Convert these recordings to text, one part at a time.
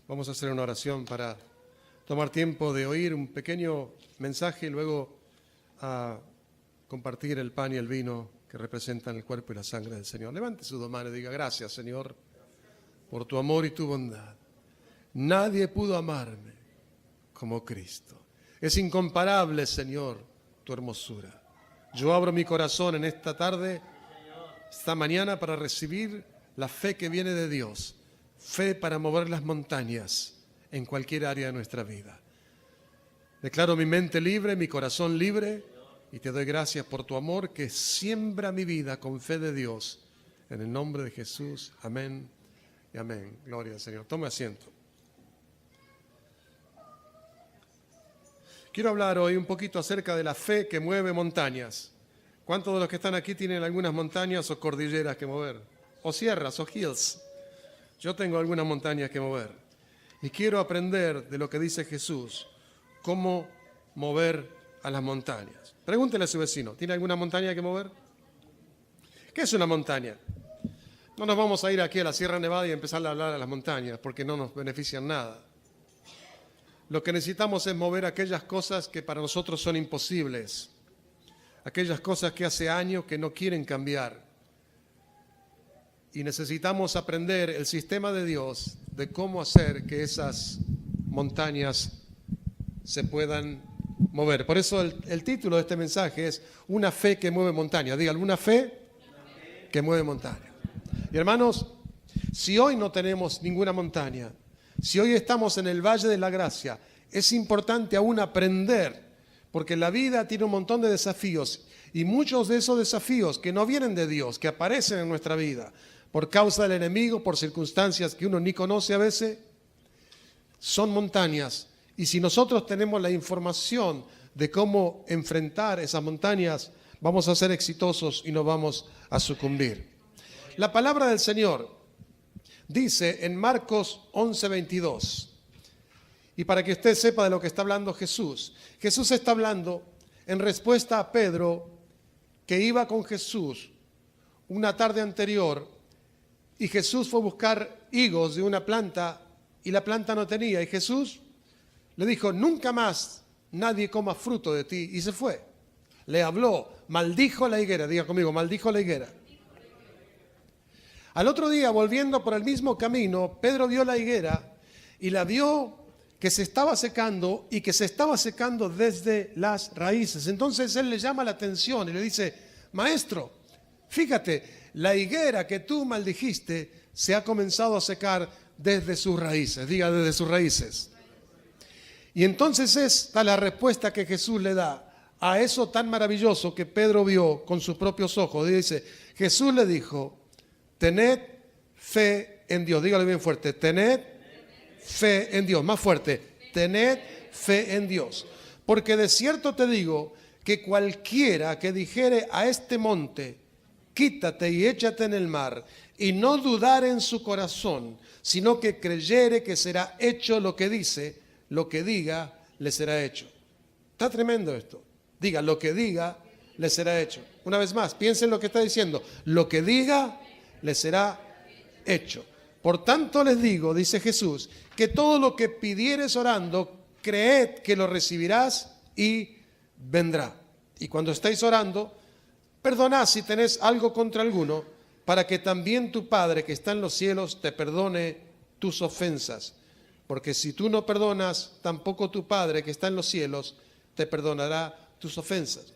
Vamos a hacer una oración para tomar tiempo de oír un pequeño mensaje y luego a compartir el pan y el vino que representan el cuerpo y la sangre del Señor. Levante sus dos manos y diga: gracias, Señor, por tu amor y tu bondad. Nadie pudo amarme como Cristo. Es incomparable, Señor, tu hermosura. Yo abro mi corazón en esta tarde, esta mañana, para recibir la fe que viene de Dios. Fe para mover las montañas en cualquier área de nuestra vida. Declaro mi mente libre, mi corazón libre, y te doy gracias por tu amor que siembra mi vida con fe de Dios. En el nombre de Jesús, amén y amén. Gloria al Señor. Tome asiento. Quiero hablar hoy un poquito acerca de la fe que mueve montañas. ¿Cuántos de los que están aquí tienen algunas montañas o cordilleras que mover? O sierras o hills. Yo tengo algunas montañas que mover. Y quiero aprender de lo que dice Jesús, cómo mover a las montañas. Pregúntele a su vecino, ¿tiene alguna montaña que mover? ¿Qué es una montaña? No nos vamos a ir aquí a la Sierra Nevada y empezar a hablar a las montañas, porque no nos benefician nada. Lo que necesitamos es mover aquellas cosas que para nosotros son imposibles, aquellas cosas que hace años que no quieren cambiar. Y necesitamos aprender el sistema de Dios de cómo hacer que esas montañas se puedan mover. Por eso el título de este mensaje es Una fe que mueve montañas. Diga, ¿alguna fe que mueve montañas? Y hermanos, si hoy no tenemos ninguna montaña, si hoy estamos en el Valle de la Gracia, es importante aún aprender, porque la vida tiene un montón de desafíos, y muchos de esos desafíos que no vienen de Dios, que aparecen en nuestra vida, por causa del enemigo, por circunstancias que uno ni conoce a veces, son montañas. Y si nosotros tenemos la información de cómo enfrentar esas montañas, vamos a ser exitosos y no vamos a sucumbir. La palabra del Señor dice en Marcos 11:22, y para que usted sepa de lo que está hablando Jesús, Jesús está hablando en respuesta a Pedro, que iba con Jesús una tarde anterior, y Jesús fue a buscar higos de una planta y la planta no tenía. Y Jesús le dijo: nunca más nadie coma fruto de ti. Y se fue. Le habló, maldijo la higuera. Diga conmigo, maldijo la higuera. Al otro día, volviendo por el mismo camino, Pedro vio la higuera y la vio que se estaba secando y que se estaba secando desde las raíces. Entonces él le llama la atención y le dice: maestro, fíjate, la higuera que tú maldijiste se ha comenzado a secar desde sus raíces. Diga, desde sus raíces. Y entonces esta es la respuesta que Jesús le da a eso tan maravilloso que Pedro vio con sus propios ojos. Dice, Jesús le dijo: tened fe en Dios. Dígalo bien fuerte, tened fe en Dios. Más fuerte, tened fe en Dios. Porque de cierto te digo que cualquiera que dijere a este monte: quítate y échate en el mar, y no dudar en su corazón, sino que creyere que será hecho lo que dice, lo que diga le será hecho. Está tremendo esto. Diga, lo que diga le será hecho. Una vez más, piensen lo que está diciendo. Lo que diga le será hecho. Por tanto les digo, dice Jesús, que todo lo que pidieres orando, creed que lo recibirás y vendrá. Y cuando estáis orando, perdonad si tenés algo contra alguno, para que también tu Padre que está en los cielos te perdone tus ofensas. Porque si tú no perdonas, tampoco tu Padre que está en los cielos te perdonará tus ofensas.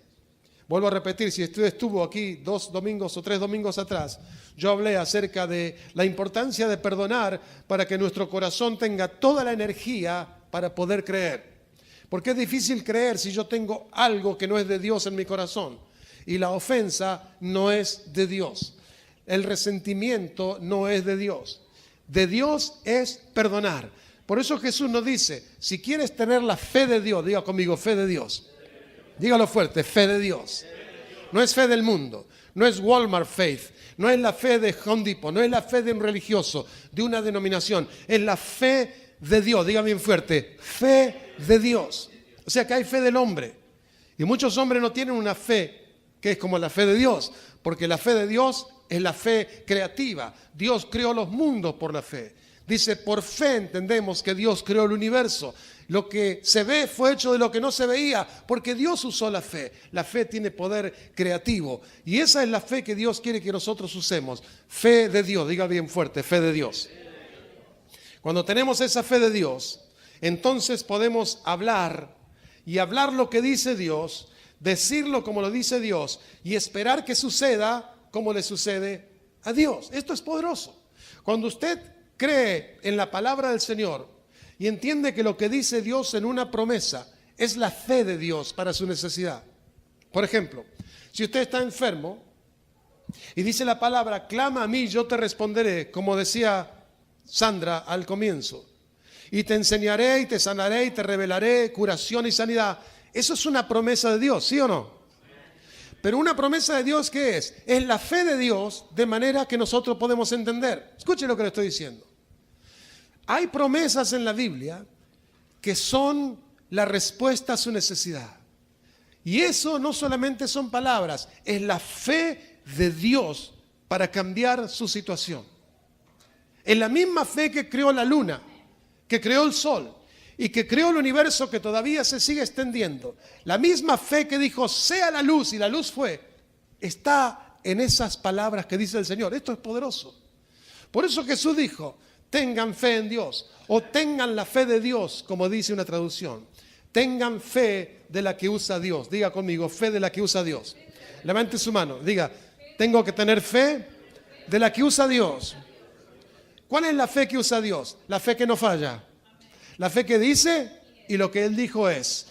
Vuelvo a repetir, si usted estuvo aquí 2 domingos o 3 domingos atrás, yo hablé acerca de la importancia de perdonar para que nuestro corazón tenga toda la energía para poder creer. Porque es difícil creer si yo tengo algo que no es de Dios en mi corazón. Y la ofensa no es de Dios. El resentimiento no es de Dios. De Dios es perdonar. Por eso Jesús nos dice, si quieres tener la fe de Dios, diga conmigo, fe de Dios. Dígalo fuerte, fe de Dios. No es fe del mundo, no es Walmart faith, no es la fe de Home Depot, no es la fe de un religioso, de una denominación. Es la fe de Dios, diga bien fuerte, fe de Dios. O sea que hay fe del hombre. Y muchos hombres no tienen una fe que es como la fe de Dios, porque la fe de Dios es la fe creativa. Dios creó los mundos por la fe. Dice, por fe entendemos que Dios creó el universo. Lo que se ve fue hecho de lo que no se veía, porque Dios usó la fe. La fe tiene poder creativo. Y esa es la fe que Dios quiere que nosotros usemos. Fe de Dios, diga bien fuerte, fe de Dios. Cuando tenemos esa fe de Dios, entonces podemos hablar y hablar lo que dice Dios, decirlo como lo dice Dios y esperar que suceda como le sucede a Dios. Esto es poderoso. Cuando usted cree en la palabra del Señor y entiende que lo que dice Dios en una promesa es la fe de Dios para su necesidad. Por ejemplo, si usted está enfermo y dice la palabra, clama a mí, yo te responderé, como decía Sandra al comienzo, y te enseñaré y te sanaré y te revelaré curación y sanidad. Eso es una promesa de Dios, ¿sí o no? Pero una promesa de Dios, ¿qué es? Es la fe de Dios de manera que nosotros podemos entender. Escuchen lo que le estoy diciendo. Hay promesas en la Biblia que son la respuesta a su necesidad. Y eso no solamente son palabras, es la fe de Dios para cambiar su situación. Es la misma fe que creó la luna, que creó el sol y que creó el universo que todavía se sigue extendiendo. La misma fe que dijo, sea la luz, y la luz fue, está en esas palabras que dice el Señor. Esto es poderoso. Por eso Jesús dijo, tengan fe en Dios, o tengan la fe de Dios, como dice una traducción. Tengan fe de la que usa Dios. Diga conmigo, fe de la que usa Dios. Levante su mano, diga, tengo que tener fe de la que usa Dios. ¿Cuál es la fe que usa Dios? La fe que no falla. La fe que dice y lo que Él dijo es.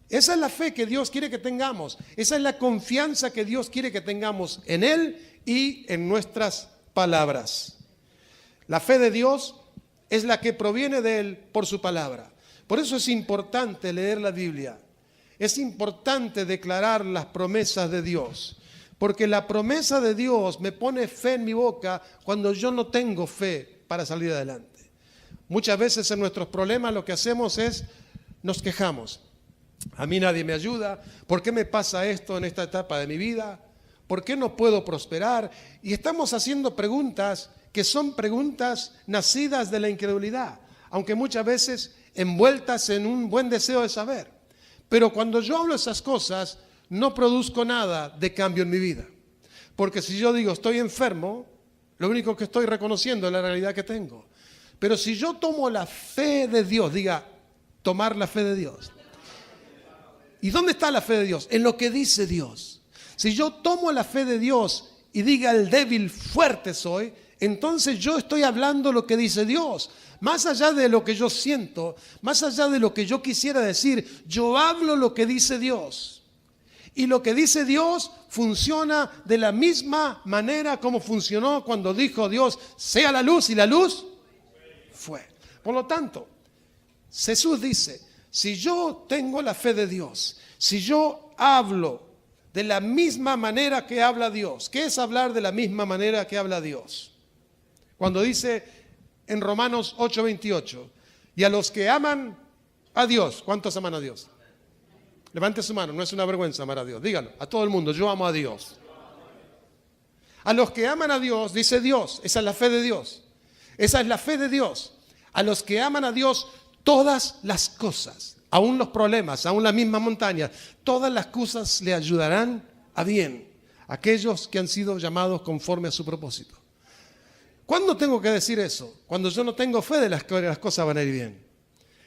Esa es la fe que Dios quiere que tengamos. Esa es la confianza que Dios quiere que tengamos en Él y en nuestras palabras. La fe de Dios es la que proviene de Él por su palabra. Por eso es importante leer la Biblia. Es importante declarar las promesas de Dios. Porque la promesa de Dios me pone fe en mi boca cuando yo no tengo fe para salir adelante. Muchas veces en nuestros problemas lo que hacemos es nos quejamos. A mí nadie me ayuda. ¿Por qué me pasa esto en esta etapa de mi vida? ¿Por qué no puedo prosperar? Y estamos haciendo preguntas que son preguntas nacidas de la incredulidad, aunque muchas veces envueltas en un buen deseo de saber. Pero cuando yo hablo esas cosas, no produzco nada de cambio en mi vida. Porque si yo digo estoy enfermo, lo único que estoy reconociendo es la realidad que tengo. Pero si yo tomo la fe de Dios, diga, tomar la fe de Dios. ¿Y dónde está la fe de Dios? En lo que dice Dios. Si yo tomo la fe de Dios y diga el débil fuerte soy, entonces yo estoy hablando lo que dice Dios. Más allá de lo que yo siento, más allá de lo que yo quisiera decir, yo hablo lo que dice Dios. Y lo que dice Dios funciona de la misma manera como funcionó cuando dijo Dios, sea la luz, y la luz fue. Por lo tanto, Jesús dice, si yo tengo la fe de Dios, si yo hablo de la misma manera que habla Dios, ¿qué es hablar de la misma manera que habla Dios? Cuando dice en Romanos 8:28, y a los que aman a Dios, ¿cuántos aman a Dios? Levante su mano, no es una vergüenza amar a Dios. Díganlo, a todo el mundo, yo amo a Dios. A los que aman a Dios, dice Dios, esa es la fe de Dios. Esa es la fe de Dios. A los que aman a Dios, todas las cosas, aún los problemas, aún la misma montaña, todas las cosas le ayudarán a bien. Aquellos que han sido llamados conforme a su propósito. ¿Cuándo tengo que decir eso? Cuando yo no tengo fe de que las cosas van a ir bien.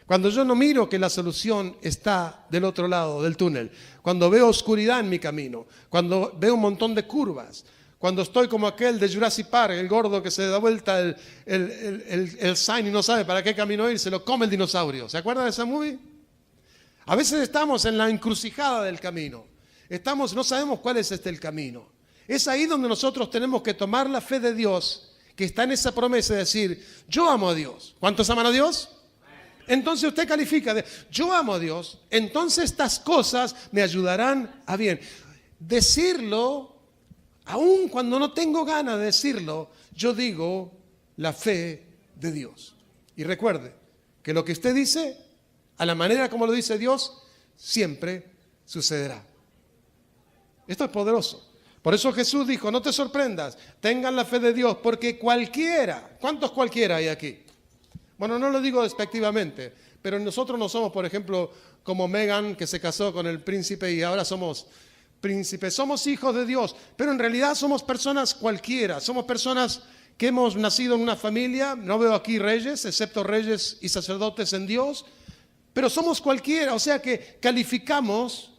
Cuando yo no miro que la solución está del otro lado del túnel. Cuando veo oscuridad en mi camino. Cuando veo un montón de curvas. Cuando estoy como aquel de Jurassic Park, el gordo que se da vuelta el sign y no sabe para qué camino ir, se lo come el dinosaurio. ¿Se acuerdan de esa movie? A veces estamos en la encrucijada del camino. No sabemos cuál es el camino. Es ahí donde nosotros tenemos que tomar la fe de Dios, que está en esa promesa de decir, yo amo a Dios. ¿Cuántos aman a Dios? Entonces usted califica de, yo amo a Dios, entonces estas cosas me ayudarán a bien. Decirlo, aun cuando no tengo ganas de decirlo, yo digo la fe de Dios. Y recuerde que lo que usted dice, a la manera como lo dice Dios, siempre sucederá. Esto es poderoso. Por eso Jesús dijo, no te sorprendas, tengan la fe de Dios, porque cualquiera, ¿cuántos cualquiera hay aquí? Bueno, no lo digo despectivamente, pero nosotros no somos, por ejemplo, como Meghan, que se casó con el príncipe y ahora somos príncipes. Somos hijos de Dios, pero en realidad somos personas cualquiera. Somos personas que hemos nacido en una familia. No veo aquí reyes, excepto reyes y sacerdotes en Dios, pero somos cualquiera. O sea que calificamos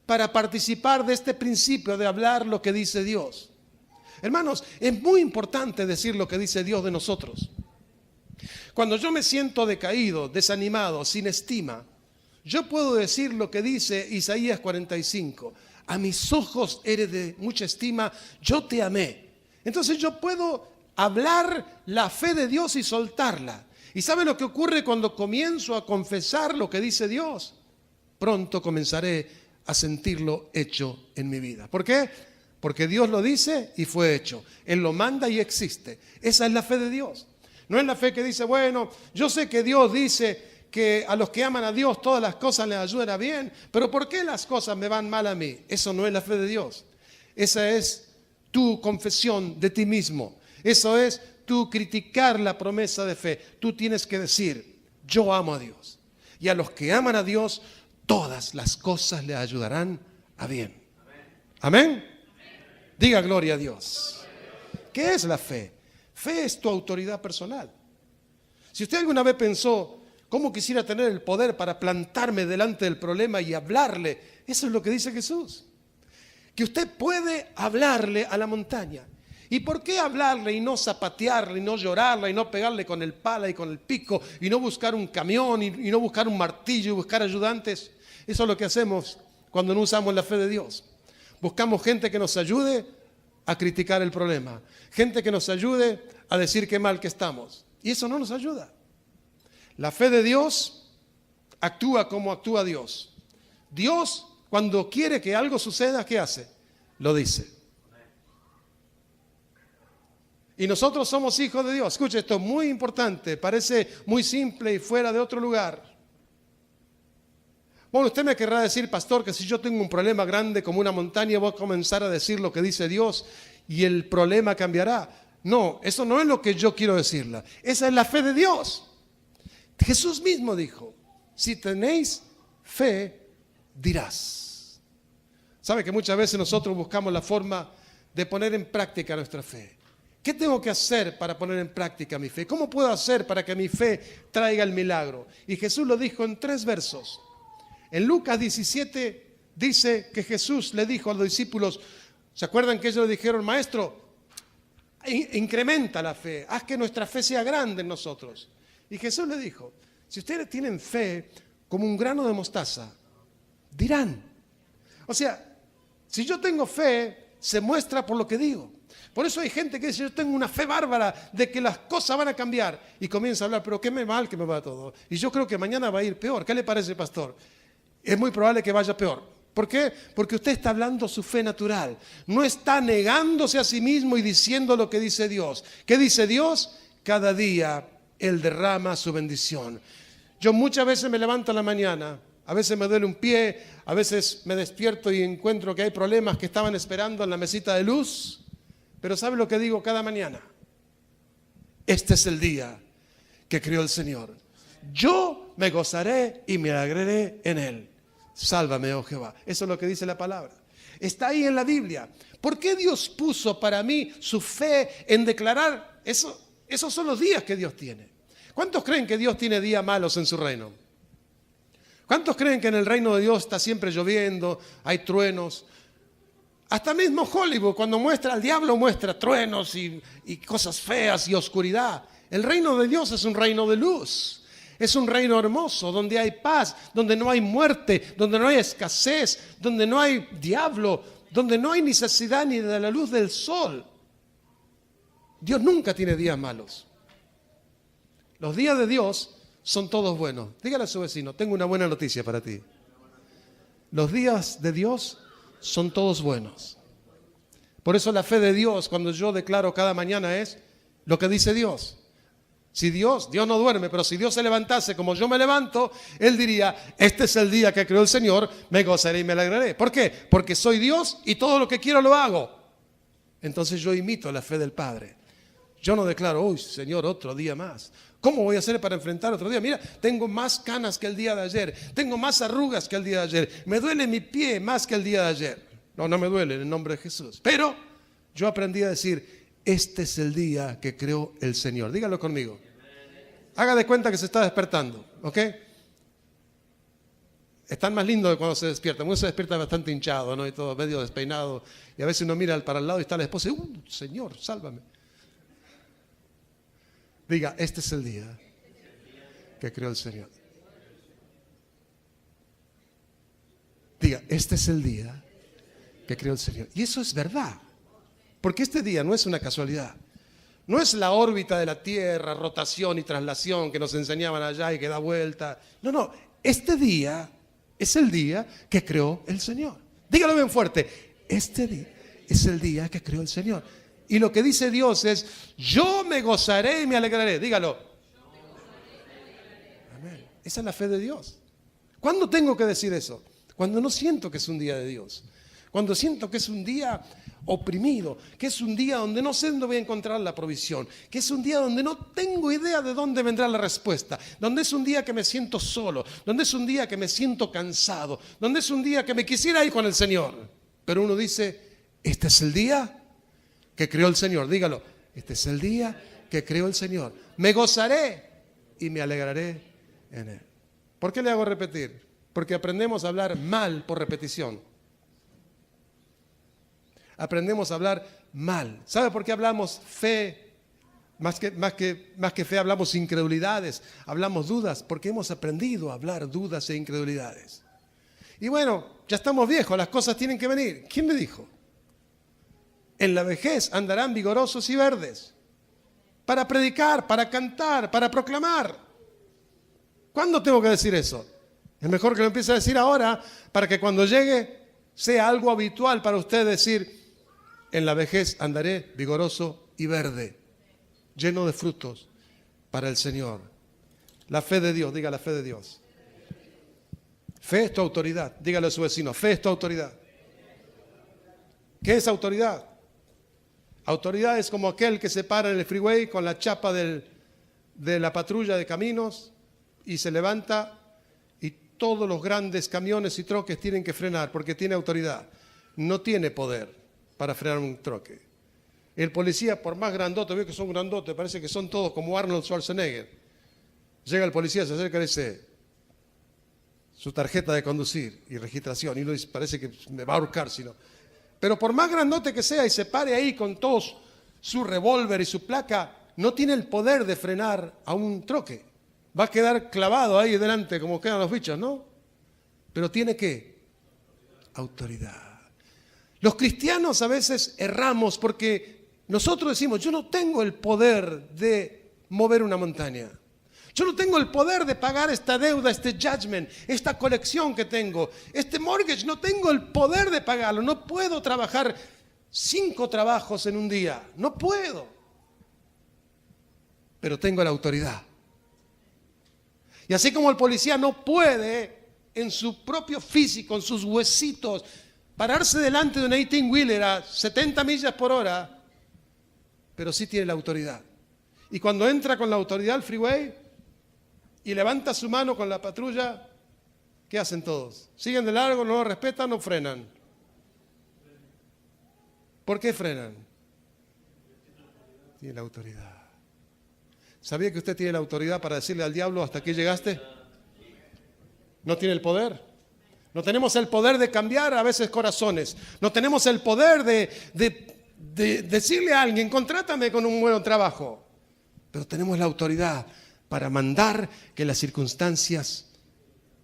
para participar de este principio de hablar lo que dice Dios. Hermanos, es muy importante decir lo que dice Dios de nosotros. Cuando yo me siento decaído, desanimado, sin estima, yo puedo decir lo que dice Isaías 45. A mis ojos eres de mucha estima, yo te amé. Entonces yo puedo hablar la fe de Dios y soltarla. ¿Y sabe lo que ocurre cuando comienzo a confesar lo que dice Dios? Pronto comenzaré a sentirlo hecho en mi vida. ¿Por qué? Porque Dios lo dice y fue hecho. Él lo manda y existe. Esa es la fe de Dios. No es la fe que dice, bueno, yo sé que Dios dice que a los que aman a Dios todas las cosas les ayudan a bien, pero ¿por qué las cosas me van mal a mí? Eso no es la fe de Dios. Esa es tu confesión de ti mismo. Eso es tu criticar la promesa de fe. Tú tienes que decir, yo amo a Dios. Y a los que aman a Dios, todas las cosas le ayudarán a bien. Amén. Diga gloria a Dios. ¿Qué es la fe? Fe es tu autoridad personal. Si usted alguna vez pensó, ¿cómo quisiera tener el poder para plantarme delante del problema y hablarle? Eso es lo que dice Jesús. Que usted puede hablarle a la montaña. ¿Y por qué hablarle y no zapatearle, y no llorarle, y no pegarle con el pala y con el pico, y no buscar un camión, y no buscar un martillo y buscar ayudantes? Eso es lo que hacemos cuando no usamos la fe de Dios. Buscamos gente que nos ayude a criticar el problema. Gente que nos ayude a decir qué mal que estamos. Y eso no nos ayuda. La fe de Dios actúa como actúa Dios. Dios, cuando quiere que algo suceda, ¿qué hace? Lo dice. Y nosotros somos hijos de Dios. Escuche, esto es muy importante. Parece muy simple y fuera de otro lugar. Bueno, usted me querrá decir, pastor, que si yo tengo un problema grande como una montaña, voy a comenzar a decir lo que dice Dios y el problema cambiará. No, eso no es lo que yo quiero decirle. Esa es la fe de Dios. Jesús mismo dijo, si tenéis fe, dirás. ¿Sabe que muchas veces nosotros buscamos la forma de poner en práctica nuestra fe? ¿Qué tengo que hacer para poner en práctica mi fe? ¿Cómo puedo hacer para que mi fe traiga el milagro? Y Jesús lo dijo en 3 versos. En Lucas 17 dice que Jesús le dijo a los discípulos, ¿se acuerdan que ellos le dijeron, maestro, incrementa la fe, haz que nuestra fe sea grande en nosotros? Y Jesús le dijo, si ustedes tienen fe como un grano de mostaza, dirán. O sea, si yo tengo fe, se muestra por lo que digo. Por eso hay gente que dice, yo tengo una fe bárbara de que las cosas van a cambiar. Y comienza a hablar, pero qué mal que me va todo. Y yo creo que mañana va a ir peor. ¿Qué le parece, pastor? Es muy probable que vaya peor. ¿Por qué? Porque usted está hablando su fe natural. No está negándose a sí mismo y diciendo lo que dice Dios. ¿Qué dice Dios? Cada día Él derrama su bendición. Yo muchas veces me levanto en la mañana, a veces me duele un pie, a veces me despierto y encuentro que hay problemas que estaban esperando en la mesita de luz. Pero ¿sabe lo que digo cada mañana? Este es el día que creó el Señor. Yo me gozaré y me alegraré en Él. Sálvame, oh Jehová. Eso es lo que dice la palabra. Está ahí en la Biblia. ¿Por qué Dios puso para mí su fe en declarar eso? Esos son los días que Dios tiene. ¿Cuántos creen que Dios tiene días malos en su reino? ¿Cuántos creen que en el reino de Dios está siempre lloviendo, hay truenos? Hasta mismo Hollywood, cuando muestra al diablo, muestra truenos y cosas feas y oscuridad. El reino de Dios es un reino de luz. Es un reino hermoso, donde hay paz, donde no hay muerte, donde no hay escasez, donde no hay diablo, donde no hay necesidad ni de la luz del sol. Dios nunca tiene días malos. Los días de Dios son todos buenos. Dígale a su vecino, tengo una buena noticia para ti. Los días de Dios son todos buenos. Por eso la fe de Dios, cuando yo declaro cada mañana, es lo que dice Dios. Si Dios no duerme, pero si Dios se levantase como yo me levanto, Él diría, este es el día que creó el Señor, me gozaré y me alegraré. ¿Por qué? Porque soy Dios y todo lo que quiero lo hago. Entonces yo imito la fe del Padre. Yo no declaro, uy, Señor, otro día más. ¿Cómo voy a hacer para enfrentar otro día? Mira, tengo más canas que el día de ayer. Tengo más arrugas que el día de ayer. Me duele mi pie más que el día de ayer. No, no me duele en el nombre de Jesús. Pero yo aprendí a decir, este es el día que creó el Señor. Dígalo conmigo. Haga de cuenta que se está despertando, ¿ok? Están más lindos de cuando se despiertan. Uno se despierta bastante hinchado, ¿no? Y todo medio despeinado. Y a veces uno mira para el lado y está la esposa y, Señor, sálvame. Diga, este es el día que creó el Señor. Diga, este es el día que creó el Señor. Y eso es verdad. Porque este día no es una casualidad. No es la órbita de la Tierra, rotación y traslación que nos enseñaban allá y que da vuelta. No, no. Este día es el día que creó el Señor. Dígalo bien fuerte. Este día es el día que creó el Señor. Y lo que dice Dios es, yo me gozaré y me alegraré. Dígalo. Amén. Esa es la fe de Dios. ¿Cuándo tengo que decir eso? Cuando no siento que es un día de Dios. Cuando siento que es un día oprimido, que es un día donde no sé dónde voy a encontrar la provisión, que es un día donde no tengo idea de dónde vendrá la respuesta, donde es un día que me siento solo, donde es un día que me siento cansado, donde es un día que me quisiera ir con el Señor. Pero uno dice, este es el día que creó el Señor. Dígalo, este es el día que creó el Señor. Me gozaré y me alegraré en Él. ¿Por qué le hago repetir? Porque aprendemos a hablar mal por repetición. Aprendemos a hablar mal. ¿Sabe por qué hablamos fe? Más que fe hablamos incredulidades, hablamos dudas, porque hemos aprendido a hablar dudas e incredulidades. Y bueno, ya estamos viejos, las cosas tienen que venir. ¿Quién me dijo? En la vejez andarán vigorosos y verdes, para predicar, para cantar, para proclamar. ¿Cuándo tengo que decir eso? Es mejor que lo empiece a decir ahora, para que cuando llegue sea algo habitual para usted decir, en la vejez andaré vigoroso y verde, lleno de frutos para el Señor. La fe de Dios, diga la fe de Dios. Fe es tu autoridad, dígale a su vecino, fe es tu autoridad. ¿Qué es autoridad? Autoridad es como aquel que se para en el freeway con la chapa de la patrulla de caminos y se levanta y todos los grandes camiones y troques tienen que frenar porque tiene autoridad. No tiene poder para frenar un troque. El policía, por más grandote, veo que son grandotes, parece que son todos como Arnold Schwarzenegger. Llega el policía, se acerca y dice, su tarjeta de conducir y registración, y uno dice, parece que me va a ahorcar si no. Pero por más grandote que sea y se pare ahí con todos su revólver y su placa, no tiene el poder de frenar a un troque. Va a quedar clavado ahí delante como quedan los bichos, ¿no? Pero tiene ¿qué? Autoridad. Los cristianos a veces erramos porque nosotros decimos, yo no tengo el poder de mover una montaña. Yo no tengo el poder de pagar esta deuda, este judgment, esta colección que tengo, este mortgage, no tengo el poder de pagarlo. No puedo trabajar 5 trabajos en un día, no puedo. Pero tengo la autoridad. Y así como el policía no puede en su propio físico, en sus huesitos, pararse delante de un 18-wheeler a 70 millas por hora, pero sí tiene la autoridad. Y cuando entra con la autoridad al freeway y levanta su mano con la patrulla, ¿qué hacen todos? ¿Siguen de largo, no lo respetan o frenan? ¿Por qué frenan? Tiene la autoridad. ¿Sabía que usted tiene la autoridad para decirle al diablo hasta aquí llegaste? ¿No tiene el poder? No tenemos el poder de cambiar a veces corazones. No tenemos el poder de decirle a alguien, contrátame con un buen trabajo. Pero tenemos la autoridad para mandar que las circunstancias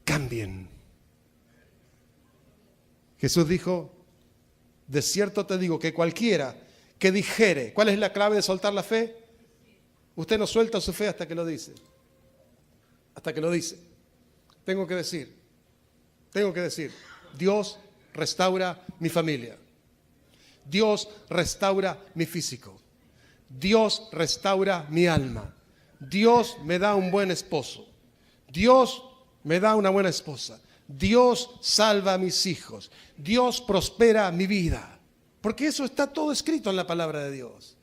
cambien. Jesús dijo, de cierto te digo que cualquiera que dijere, ¿cuál es la clave de soltar la fe? Usted no suelta su fe hasta que lo dice. Hasta que lo dice. Tengo que decir, Dios restaura mi familia. Dios restaura mi físico. Dios restaura mi alma. Dios me da un buen esposo. Dios me da una buena esposa. Dios salva a mis hijos. Dios prospera mi vida. Porque eso está todo escrito en la palabra de Dios.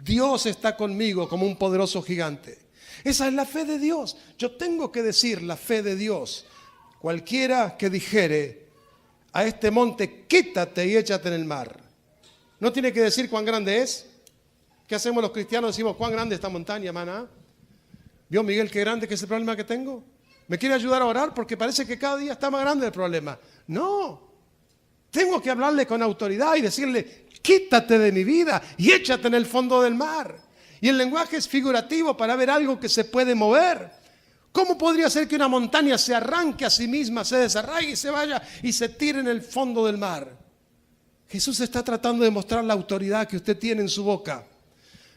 Dios está conmigo como un poderoso gigante. Esa es la fe de Dios. Yo tengo que decir la fe de Dios. Cualquiera que dijere a este monte, quítate y échate en el mar. No tiene que decir cuán grande es. ¿Qué hacemos los cristianos? Decimos, cuán grande es esta montaña, maná. ¿Vio, Miguel, qué grande que es el problema que tengo? ¿Me quiere ayudar a orar? Porque parece que cada día está más grande el problema. No. Tengo que hablarle con autoridad y decirle, quítate de mi vida y échate en el fondo del mar. Y el lenguaje es figurativo para ver algo que se puede mover. ¿Cómo podría ser que una montaña se arranque a sí misma, se desarraigue y se vaya y se tire en el fondo del mar? Jesús está tratando de mostrar la autoridad que usted tiene en su boca.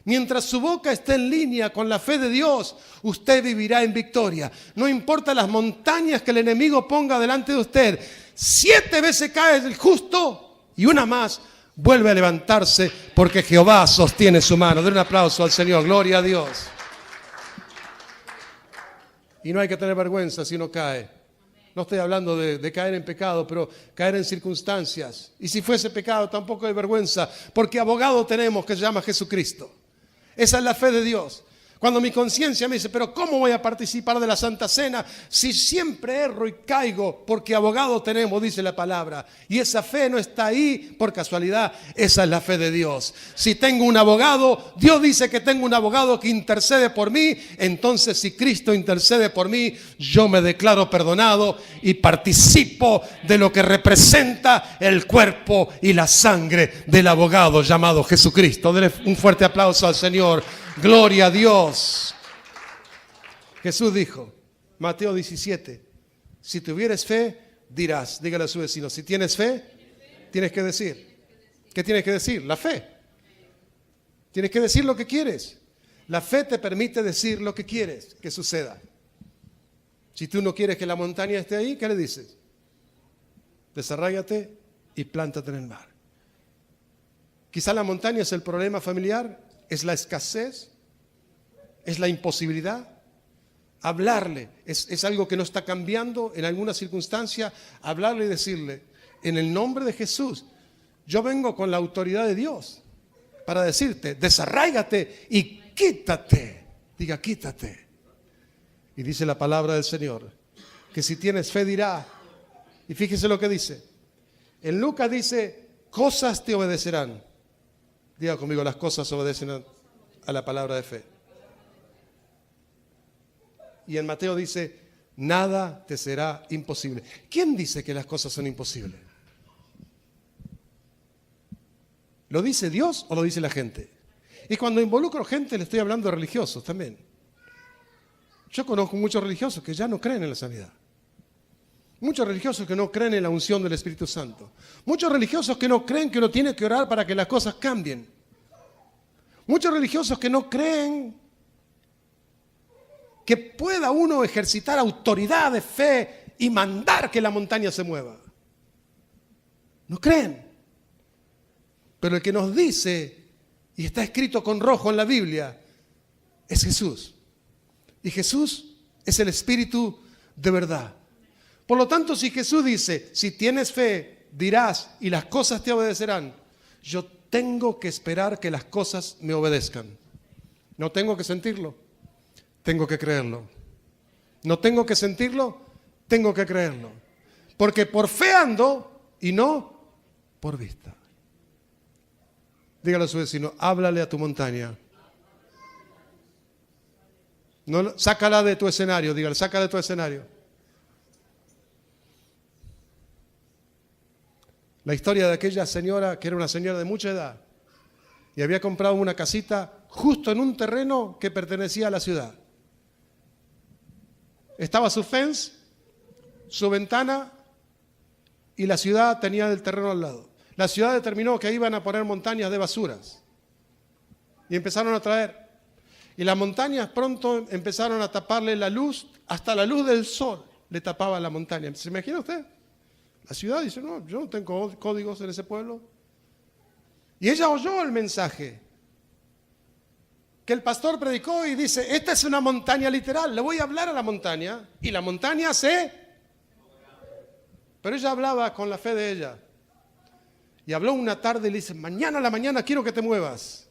Mientras su boca esté en línea con la fe de Dios, usted vivirá en victoria. No importa las montañas que el enemigo ponga delante de usted. 7 veces cae el justo y una más vuelve a levantarse porque Jehová sostiene su mano. Den un aplauso al Señor. Gloria a Dios. Y no hay que tener vergüenza si uno cae. No estoy hablando de caer en pecado, pero caer en circunstancias. Y si fuese pecado, tampoco hay vergüenza, porque abogado tenemos que se llama Jesucristo. Esa es la fe de Dios. Cuando mi conciencia me dice, pero ¿cómo voy a participar de la Santa Cena si siempre erro y caigo? Porque abogado tenemos, dice la palabra. Y esa fe no está ahí por casualidad, esa es la fe de Dios. Si tengo un abogado, Dios dice que tengo un abogado que intercede por mí. Entonces si Cristo intercede por mí, yo me declaro perdonado y participo de lo que representa el cuerpo y la sangre del abogado llamado Jesucristo. Denle un fuerte aplauso al Señor. Gloria a Dios. Jesús dijo, Mateo 17, si tuvieres fe, dirás, dígale a su vecino, si tienes fe, tienes que decir. ¿Qué tienes que decir? La fe. Tienes que decir lo que quieres. La fe te permite decir lo que quieres que suceda. Si tú no quieres que la montaña esté ahí, ¿qué le dices? Desarráigate y plántate en el mar. Quizá la montaña es el problema familiar. ¿Es la escasez? ¿Es la imposibilidad? Hablarle, es algo que no está cambiando en alguna circunstancia. Hablarle y decirle, en el nombre de Jesús, yo vengo con la autoridad de Dios para decirte, desarráigate y quítate. Diga, quítate. Y dice la palabra del Señor, que si tienes fe dirá. Y fíjese lo que dice. En Lucas dice, cosas te obedecerán. Diga conmigo, las cosas obedecen a la palabra de fe. Y en Mateo dice, nada te será imposible. ¿Quién dice que las cosas son imposibles? ¿Lo dice Dios o lo dice la gente? Y cuando involucro gente le estoy hablando de religiosos también. Yo conozco muchos religiosos que ya no creen en la sanidad. Muchos religiosos que no creen en la unción del Espíritu Santo. Muchos religiosos que no creen que uno tiene que orar para que las cosas cambien. Muchos religiosos que no creen que pueda uno ejercitar autoridad de fe y mandar que la montaña se mueva. No creen. Pero el que nos dice, y está escrito con rojo en la Biblia, es Jesús. Y Jesús es el Espíritu de verdad. Por lo tanto, si Jesús dice, si tienes fe, dirás y las cosas te obedecerán, yo tengo que esperar que las cosas me obedezcan. No tengo que sentirlo, tengo que creerlo. No tengo que sentirlo, tengo que creerlo. Porque por fe ando y no por vista. Dígale a su vecino, háblale a tu montaña. No, sácala de tu escenario, dígale, sácala de tu escenario. La historia de aquella señora que era una señora de mucha edad y había comprado una casita justo en un terreno que pertenecía a la ciudad. Estaba su fence, su ventana y la ciudad tenía el terreno al lado. La ciudad determinó que iban a poner montañas de basuras y empezaron a traer. Y las montañas pronto empezaron a taparle la luz, hasta la luz del sol le tapaba la montaña. ¿Se imagina usted? La ciudad dice, no, yo no tengo códigos en ese pueblo. Y ella oyó el mensaje que el pastor predicó y dice, esta es una montaña literal, le voy a hablar a la montaña y la montaña se... Pero ella hablaba con la fe de ella. Y habló una tarde y le dice, mañana a la mañana quiero que te muevas.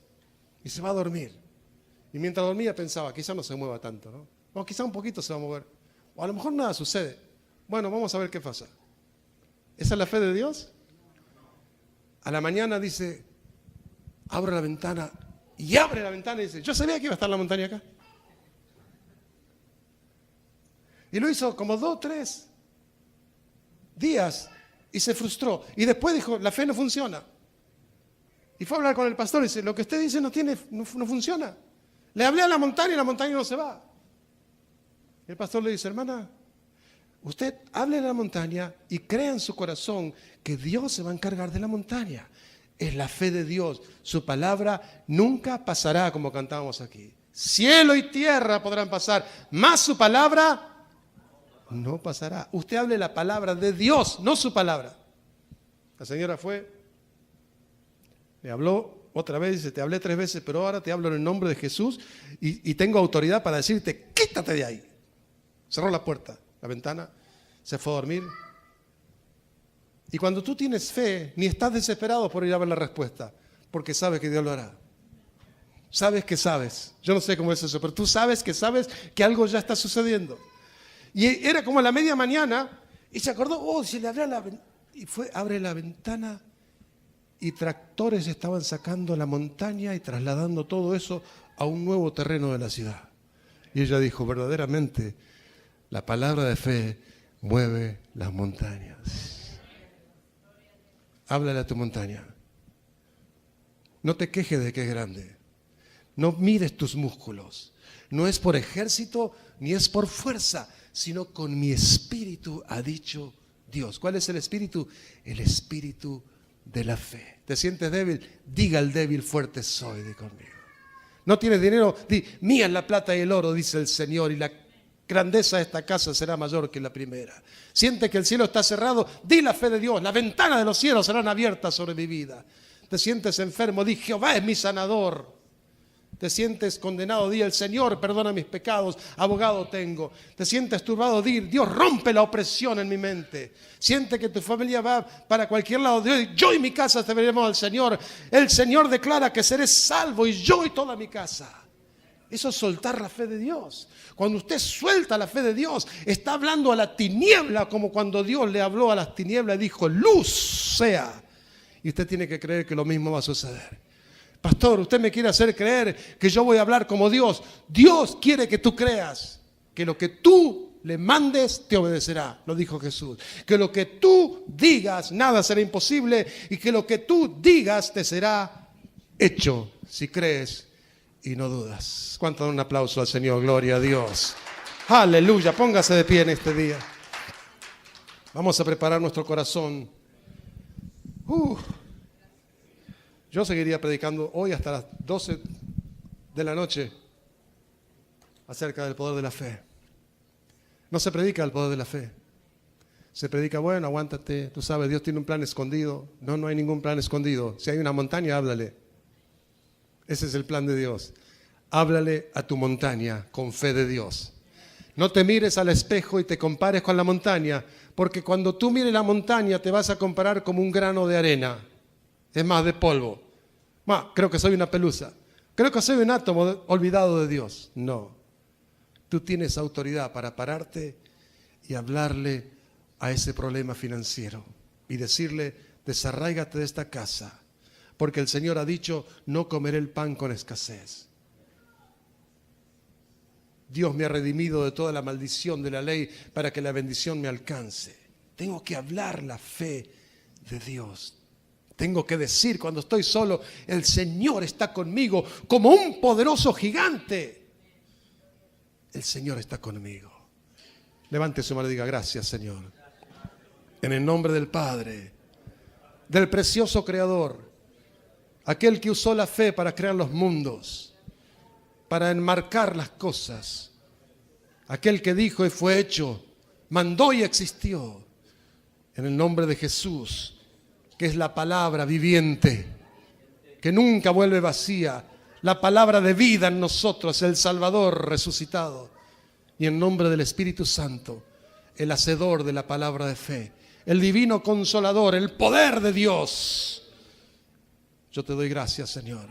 y se va a dormir. Y mientras dormía pensaba, quizá no se mueva tanto, ¿no? O quizá un poquito se va a mover. O a lo mejor nada sucede. Bueno, vamos a ver qué pasa. ¿Esa es la fe de Dios? A la mañana dice, abre la ventana, y abre la ventana y dice, yo sabía que iba a estar la montaña acá. Y lo hizo como 2 o 3 días y se frustró. Y después dijo, la fe no funciona. Y fue a hablar con el pastor y dice, lo que usted dice no funciona. Le hablé a la montaña y la montaña no se va. Y el pastor le dice, hermana, usted hable de la montaña y crea en su corazón que Dios se va a encargar de la montaña. Es la fe de Dios. Su palabra nunca pasará, como cantábamos aquí. Cielo y tierra podrán pasar, mas su palabra no pasará. Usted hable la palabra de Dios, no su palabra. La señora fue, le habló otra vez, dice, te hablé 3 veces, pero ahora te hablo en el nombre de Jesús y tengo autoridad para decirte, quítate de ahí. Cerró la puerta, la ventana, se fue a dormir. Y cuando tú tienes fe, ni estás desesperado por ir a ver la respuesta, porque sabes que Dios lo hará. Sabes que sabes. Yo no sé cómo es eso, pero tú sabes que algo ya está sucediendo. Y era como a la media mañana y se acordó, si le abría la ventana. Y fue, abre la ventana y tractores estaban sacando la montaña y trasladando todo eso a un nuevo terreno de la ciudad. Y ella dijo, verdaderamente, la palabra de fe mueve las montañas. Háblale a tu montaña. No te quejes de que es grande. No mires tus músculos. No es por ejército ni es por fuerza, sino con mi espíritu, ha dicho Dios. ¿Cuál es el espíritu? El espíritu de la fe. ¿Te sientes débil? Diga al débil, fuerte soy, di conmigo. ¿No tienes dinero? Di, mía es la plata y el oro, dice el Señor, y la grandeza de esta casa será mayor que la primera. Siente que el cielo está cerrado, di la fe de Dios, las ventanas de los cielos serán abiertas sobre mi vida. Te sientes enfermo, di Jehová es mi sanador. Te sientes condenado, di el Señor perdona mis pecados, abogado tengo. Te sientes turbado, di Dios rompe la opresión en mi mente. Siente que tu familia va para cualquier lado, di yo y mi casa te veremos al Señor. El Señor declara que seré salvo y yo y toda mi casa. Eso es soltar la fe de Dios. Cuando usted suelta la fe de Dios, está hablando a la tiniebla, como cuando Dios le habló a las tinieblas y dijo, luz sea. Y usted tiene que creer que lo mismo va a suceder. Pastor, usted me quiere hacer creer que yo voy a hablar como Dios. Dios quiere que tú creas que lo que tú le mandes te obedecerá, lo dijo Jesús. Que lo que tú digas, nada será imposible, y que lo que tú digas te será hecho, si crees y no dudas. ¿Cuánto dan un aplauso al Señor? Gloria a Dios. Aleluya, póngase de pie en este día. Vamos a preparar nuestro corazón. Yo seguiría predicando hoy hasta las 12 de la noche acerca del poder de la fe. No se predica el poder de la fe. Se predica, bueno, aguántate, tú sabes, Dios tiene un plan escondido. No, no hay ningún plan escondido. Si hay una montaña, háblale. Ese es el plan de Dios. Háblale a tu montaña con fe de Dios. No te mires al espejo y te compares con la montaña, porque cuando tú mires la montaña te vas a comparar como un grano de arena. Es más, de polvo. Creo que soy una pelusa. Creo que soy un átomo olvidado de Dios. No. Tú tienes autoridad para pararte y hablarle a ese problema financiero y decirle, desarráigate de esta casa, porque el Señor ha dicho, no comeré el pan con escasez. Dios me ha redimido de toda la maldición de la ley para que la bendición me alcance. Tengo que hablar la fe de Dios. Tengo que decir cuando estoy solo, el Señor está conmigo como un poderoso gigante. El Señor está conmigo. Levante su mano y diga, gracias, Señor. En el nombre del Padre, del precioso Creador, aquel que usó la fe para crear los mundos, para enmarcar las cosas, aquel que dijo y fue hecho, mandó y existió. En el nombre de Jesús, que es la palabra viviente, que nunca vuelve vacía, la palabra de vida en nosotros, el Salvador resucitado, y en nombre del Espíritu Santo, el hacedor de la palabra de fe, el divino consolador, el poder de Dios. Yo te doy gracias, Señor,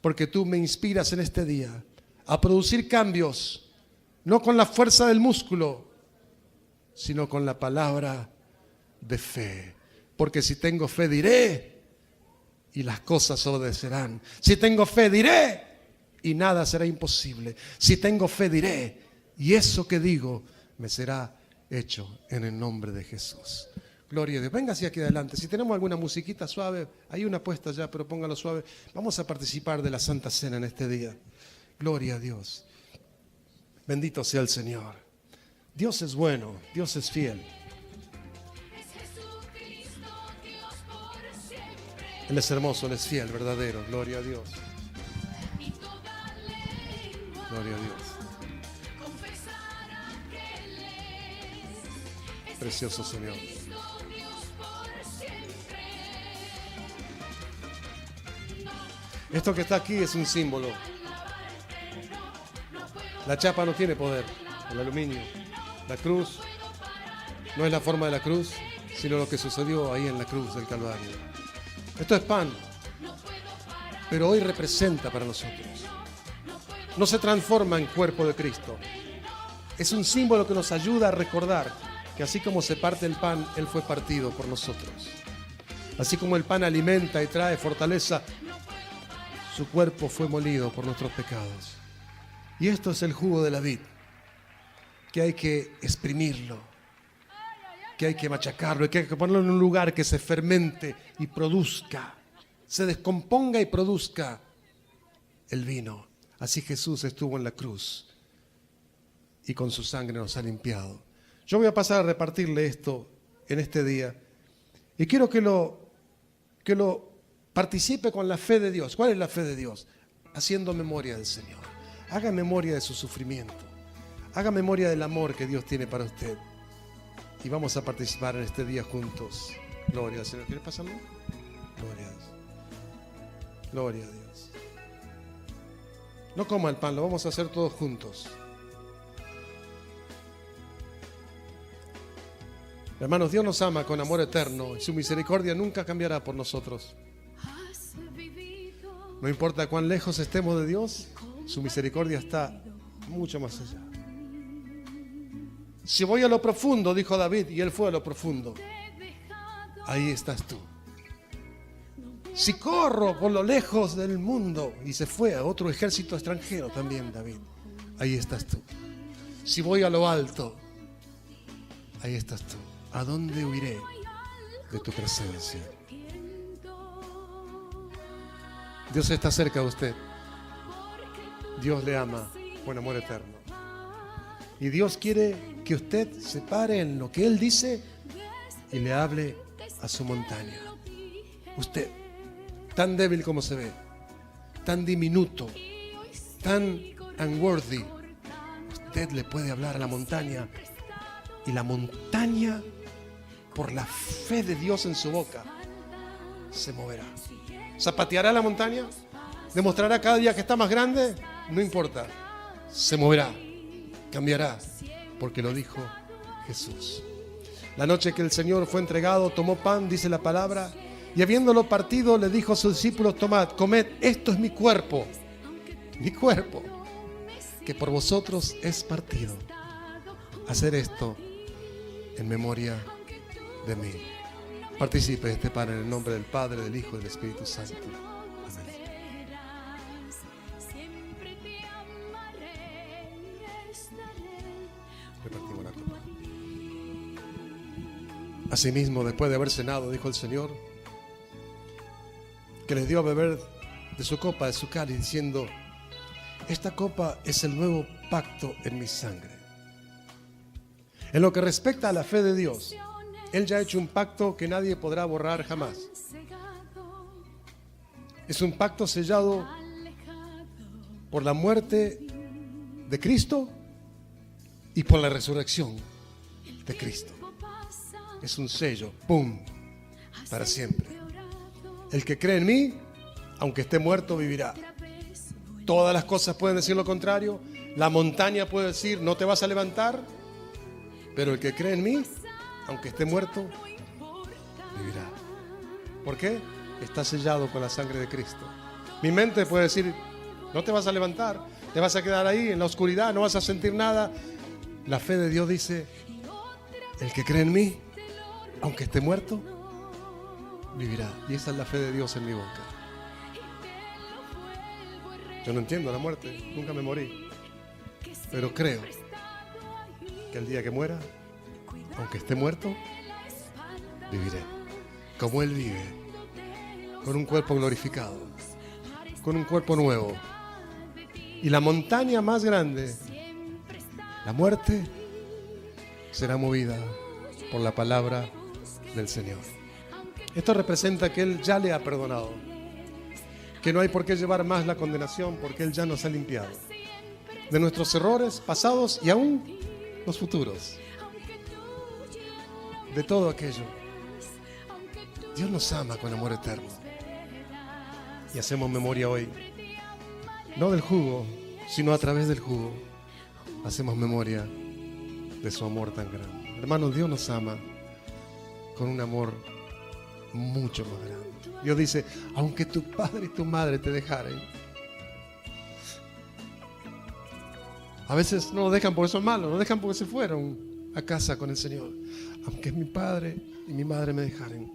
porque tú me inspiras en este día a producir cambios, no con la fuerza del músculo, sino con la palabra de fe. Porque si tengo fe diré y las cosas obedecerán. Si tengo fe diré y nada será imposible. Si tengo fe diré y eso que digo me será hecho en el nombre de Jesús. Gloria a Dios. Venga hacia aquí adelante. Si tenemos alguna musiquita suave, hay una puesta ya, pero póngalo suave. Vamos a participar de la Santa Cena en este día. Gloria a Dios. Bendito sea el Señor. Dios es bueno, Dios es fiel. Él es hermoso, Él es fiel, verdadero. Gloria a Dios. Gloria a Dios. Precioso Señor. Esto que está aquí es un símbolo. La chapa no tiene poder, el aluminio. La cruz no es la forma de la cruz, sino lo que sucedió ahí en la cruz del Calvario. Esto es pan, pero hoy representa para nosotros. No se transforma en cuerpo de Cristo. Es un símbolo que nos ayuda a recordar que así como se parte el pan, Él fue partido por nosotros. Así como el pan alimenta y trae fortaleza, su cuerpo fue molido por nuestros pecados. Y esto es el jugo de la vid, que hay que exprimirlo, que hay que machacarlo, que hay que ponerlo en un lugar que se fermente y produzca, se descomponga y produzca el vino. Así Jesús estuvo en la cruz y con su sangre nos ha limpiado. Yo voy a pasar a repartirle esto en este día y quiero que lo participe con la fe de Dios. ¿Cuál es la fe de Dios? Haciendo memoria del Señor. Haga memoria de su sufrimiento. Haga memoria del amor que Dios tiene para usted. Y vamos a participar en este día juntos. Gloria al Señor. ¿Quieres pasarlo? Gloria a Dios. Gloria a Dios. No coma el pan, lo vamos a hacer todos juntos. Hermanos, Dios nos ama con amor eterno y su misericordia nunca cambiará por nosotros. No importa cuán lejos estemos de Dios, su misericordia está mucho más allá. Si voy a lo profundo, dijo David, y él fue a lo profundo, ahí estás tú. Si corro por lo lejos del mundo, y se fue a otro ejército extranjero también, David, ahí estás tú. Si voy a lo alto, ahí estás tú. ¿A dónde huiré de tu presencia? Dios está cerca de usted. Dios le ama con amor eterno. Y Dios quiere que usted se pare en lo que Él dice y le hable a su montaña. Usted, tan débil como se ve, tan diminuto, tan unworthy, usted le puede hablar a la montaña y la montaña, por la fe de Dios en su boca, se moverá. ¿Zapateará la montaña? ¿Demostrará cada día que está más grande? No importa, se moverá, cambiará, porque lo dijo Jesús. La noche que el Señor fue entregado, tomó pan, dice la palabra, y habiéndolo partido, le dijo a sus discípulos: tomad, comed, esto es mi cuerpo, que por vosotros es partido. Hacer esto en memoria de mí. Participe de este pan en el nombre del Padre, del Hijo y del Espíritu Santo. Amén. Repartimos la copa. Asimismo, después de haber cenado, dijo el Señor, que les dio a beber de su copa, de su cáliz, diciendo: esta copa es el nuevo pacto en mi sangre. En lo que respecta a la fe de Dios, Él ya ha hecho un pacto que nadie podrá borrar jamás. Es un pacto sellado por la muerte de Cristo y por la resurrección de Cristo. Es un sello, ¡pum!, para siempre. El que cree en mí, aunque esté muerto, vivirá. Todas las cosas pueden decir lo contrario. La montaña puede decir: no te vas a levantar. Pero el que cree en mí, aunque esté muerto, vivirá. ¿Por qué? Está sellado con la sangre de Cristo. Mi mente puede decir, no te vas a levantar, te vas a quedar ahí en la oscuridad, no vas a sentir nada. La fe de Dios dice, el que cree en mí, aunque esté muerto, vivirá. Y esa es la fe de Dios en mi boca. Yo no entiendo la muerte, nunca me morí, pero creo que el día que muera, aunque esté muerto, viviré. Como Él vive, con un cuerpo glorificado, con un cuerpo nuevo. Y la montaña más grande, la muerte, será movida por la palabra del Señor. Esto representa que Él ya le ha perdonado, que no hay por qué llevar más la condenación, porque Él ya nos ha limpiado de nuestros errores pasados y aún los futuros, de todo aquello. Dios nos ama con amor eterno y hacemos memoria hoy, no del jugo, sino a través del jugo hacemos memoria de su amor tan grande. Hermanos, Dios nos ama con un amor mucho más grande. Dios dice, aunque tu padre y tu madre te dejaren, a veces no nos dejan porque son malos, nos dejan porque se fueron a casa con el Señor. Aunque mi padre y mi madre me dejaren,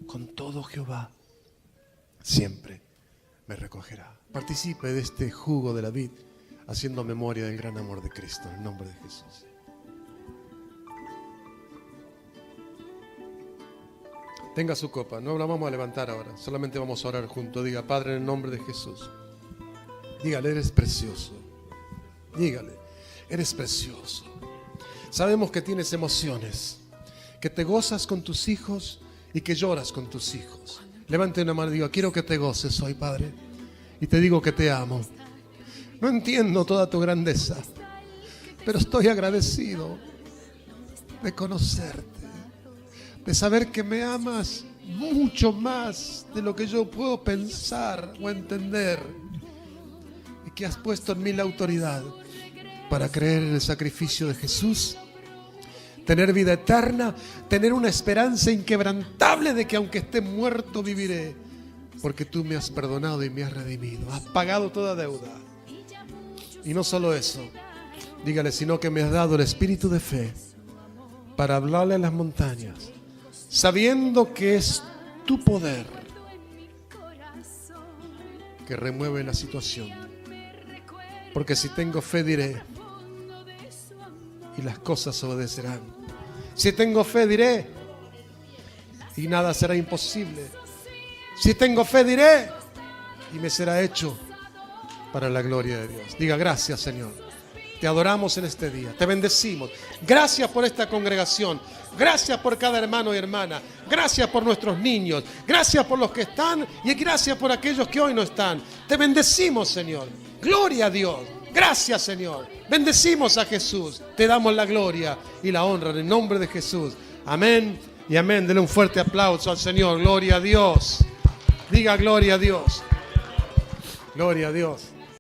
con todo Jehová siempre me recogerá. Participe de este jugo de la vid, haciendo memoria del gran amor de Cristo, en el nombre de Jesús. Tenga su copa, no la vamos a levantar ahora, solamente vamos a orar juntos. Diga, Padre, en el nombre de Jesús. Dígale, eres precioso. Dígale, eres precioso. Sabemos que tienes emociones, que te gozas con tus hijos y que lloras con tus hijos. Levante una mano y diga, quiero que te goces hoy, Padre, y te digo que te amo. No entiendo toda tu grandeza, pero estoy agradecido de conocerte, de saber que me amas mucho más de lo que yo puedo pensar o entender, y que has puesto en mí la autoridad para creer en el sacrificio de Jesús, tener vida eterna, tener una esperanza inquebrantable de que aunque esté muerto viviré, porque tú me has perdonado y me has redimido, has pagado toda deuda. Y no solo eso, dígale, sino que me has dado el espíritu de fe para hablarle a las montañas, sabiendo que es tu poder que remueve la situación. Porque si tengo fe diré, y las cosas obedecerán. Si tengo fe diré, y nada será imposible. Si tengo fe diré, y me será hecho para la gloria de Dios. Diga, gracias, Señor. Te adoramos en este día, te bendecimos. Gracias por esta congregación. Gracias por cada hermano y hermana. Gracias por nuestros niños. Gracias por los que están y gracias por aquellos que hoy no están. Te bendecimos, Señor. Gloria a Dios. Gracias, Señor. Bendecimos a Jesús. Te damos la gloria y la honra en el nombre de Jesús. Amén y amén. Denle un fuerte aplauso al Señor. Gloria a Dios. Diga gloria a Dios. Gloria a Dios.